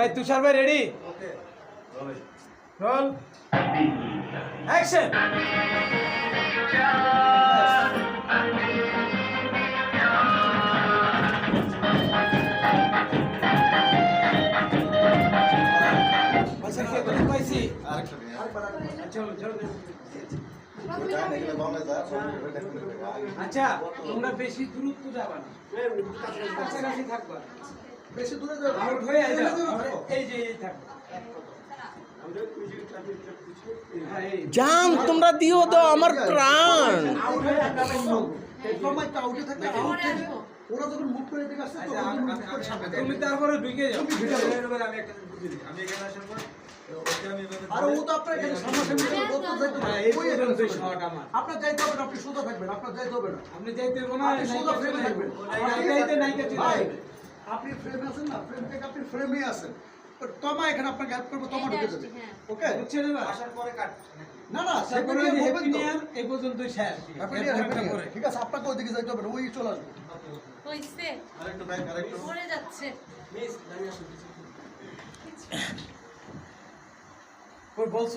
এই তুষার ভাই রেডি? ওকে roll action. আচ্ছা কে বলি পাইছি? আরেকটা দিন চলো চলো। ওটা নেগলে বামে যা আচ্ছা তোমরা বেশি দূরত্ব যাবা না, কাছাকাছি থাকবা। বেশি দূরে যাও আউট হয়ে যাও, এই যে এই থাকবা। হ্যাঁ, এই। জান তোমরা দিও তো আমার প্রাণ। আউট হয়ে যাবে। সময়টা আউটে থাকলে আউট ওরা যখন মুভ করে দিকে আসছে আচ্ছা, তখন মুভ করে সামনে যাবে তুমি তারপরে ঢুকে যাও। তুমি ঢুকে যাও। আমি একটা বুঝি দিই। আমি এখানে আসার পর ওকে আমি এভাবে আর ও তো আপনার এখানে সামনাসামনি বলতে যাইতো না হ্যাঁ, এই ওই এখানে পর্যন্তই যাইতো না। শট আমার। আপনার যাইতে হবে না, আপনি সোজা থাকবেন, আপনার যাইতে হবে না। আপনি যাইতে হবে না, আপনি সোজা ফ্রেমে থাকবেন। নাইকাইতে নাইকাইতে ভাই, আপনি ফ্রেমে আছেন না, ফ্রেম থেকে আপনি ফ্রেমে আছেন। তমা এখানে আপনাকে হেল্প করবে, তমা ঢুকে যাবে। ওকে? বুঝছেন এবার? আসার পরে কাট। না না, তারপরে সেকেন্ড ইয়ার হ্যাপি হবেন তো। নিয়ার এই পর্যন্তই শেষ। হ্যাপি ইয়ার, হ্যাপি ইয়ার। ঠিক আছে, আপনাকে ওইদিকে যাইতে হবে না, ওই চলে আসবে। হইছে আরেকটু ব্যাক, আরেকটু। পড়ে যাচ্ছে ওই বলছো